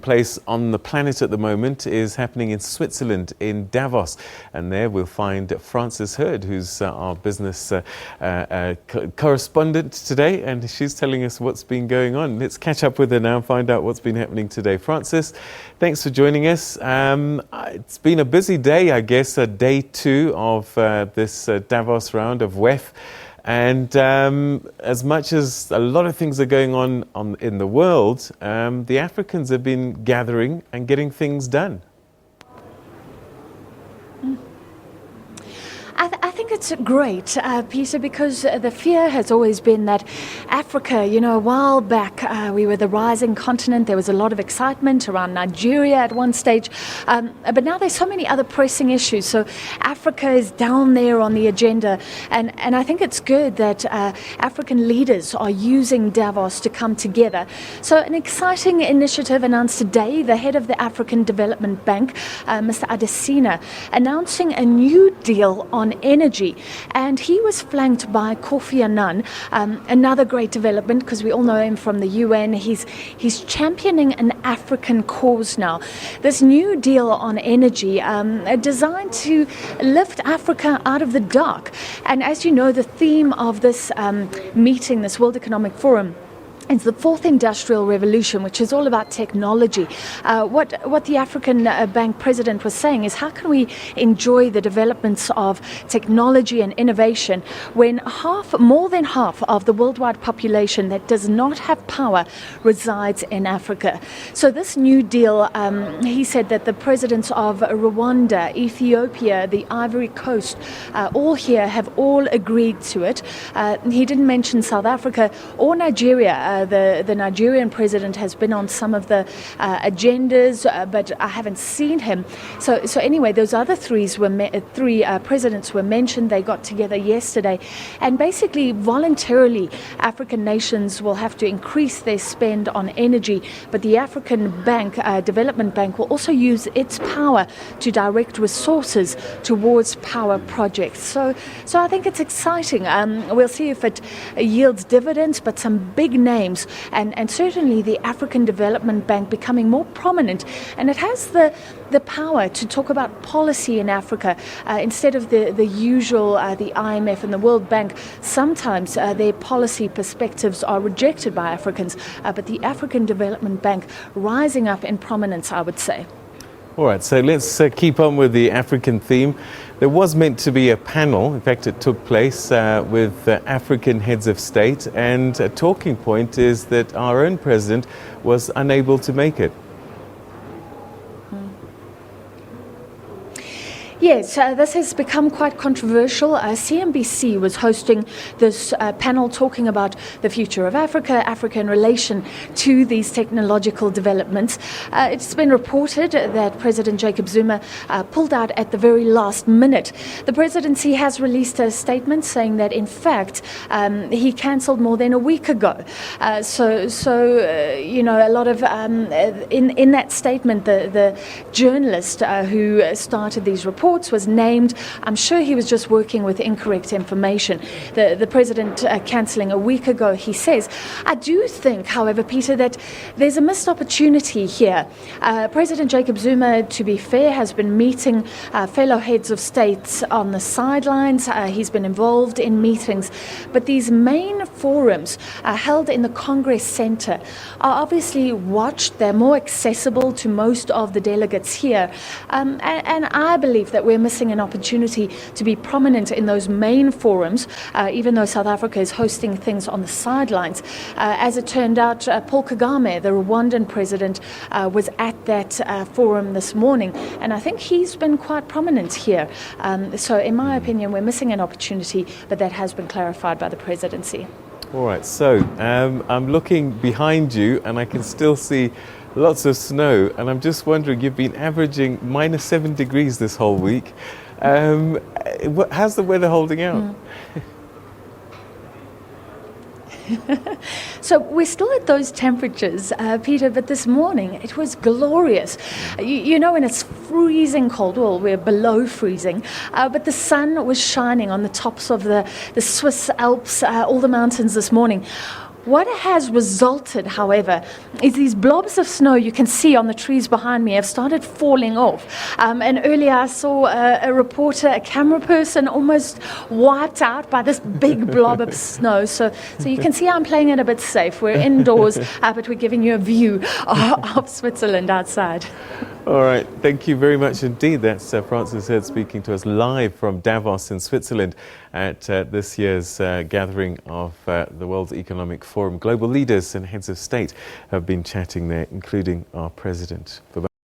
Place on the planet at the moment is happening in Switzerland, in Davos, and there we'll find Francis Herd, who's our business correspondent today, and she's telling us what's been going on. Let's catch up with her now and find out what's been happening today. Francis, thanks for joining us. It's been a busy day, I guess, day two of this Davos round of WEF. And as much as a lot of things are going on in the world, the Africans have been gathering and getting things done. I think it's great, Peter, because the fear has always been that Africa, a while back, we were the rising continent. There was a lot of excitement around Nigeria at one stage. But now there's so many other pressing issues. So Africa is down there on the agenda. And I think it's good that African leaders are using Davos to come together. So an exciting initiative announced today. The head of the African Development Bank, Mr. Adesina, announcing a new deal on energy, and he was flanked by Kofi Annan, another great development because we all know him from the UN. He's championing an African cause now. This new deal on energy designed to lift Africa out of the dark. And as you know, the theme of this meeting, this World Economic Forum, it's the fourth industrial revolution, which is all about technology. What the African Bank president was saying is, how can we enjoy the developments of technology and innovation when more than half of the worldwide population that does not have power resides in Africa? So this new deal, he said that the presidents of Rwanda, Ethiopia, the Ivory Coast, all here have all agreed to it. He didn't mention South Africa or Nigeria. The Nigerian president has been on some of the agendas, but I haven't seen him. So anyway, those other three presidents were mentioned. They got together yesterday, and basically voluntarily African nations will have to increase their spend on energy, but the African Development Bank will also use its power to direct resources towards power projects. So I think it's exciting. We'll see if it yields dividends, but some big names. And certainly the African Development Bank becoming more prominent, and it has the power to talk about policy in Africa instead of the usual, the IMF and the World Bank. Sometimes their policy perspectives are rejected by Africans, but the African Development Bank rising up in prominence, I would say. All right, so let's keep on with the African theme. There was meant to be a panel, in fact it took place with African heads of state, and a talking point is that our own president was unable to make it. Yes, this has become quite controversial. CNBC was hosting this panel talking about the future of Africa in relation to these technological developments. It's been reported that President Jacob Zuma pulled out at the very last minute. The presidency has released a statement saying that, in fact, he cancelled more than a week ago. So a lot of, in that statement, the journalist who started these reports was named. I'm sure he was just working with incorrect information. The president cancelling a week ago, he says. I do think, however, Peter, that there's a missed opportunity here. President Jacob Zuma, to be fair, has been meeting fellow heads of states on the sidelines. He's been involved in meetings. But these main forums held in the Congress Center are obviously watched. They're more accessible to most of the delegates here. And I believe that we're missing an opportunity to be prominent in those main forums, even though South Africa is hosting things on the sidelines. As it turned out, Paul Kagame, the Rwandan president, was at that forum this morning, and I think he's been quite prominent here. So in my opinion, we're missing an opportunity, but that has been clarified by the presidency. All right, so I'm looking behind you and I can still see lots of snow, and I'm just wondering, you've been averaging -7 degrees this whole week. How's the weather holding out? So we're still at those temperatures, Peter, but this morning it was glorious. You know, when it's freezing cold, well, we're below freezing, but the sun was shining on the tops of the Swiss Alps, all the mountains this morning. What has resulted, however, is these blobs of snow you can see on the trees behind me have started falling off. And earlier I saw a reporter, a camera person, almost wiped out by this big blob of snow. So you can see I'm playing it a bit safe. We're indoors, but we're giving you a view of Switzerland outside. All right, thank you very much indeed. That's Francis Herd speaking to us live from Davos in Switzerland at this year's gathering of the World Economic Forum. Global leaders and heads of state have been chatting there, including our president. Bye-bye.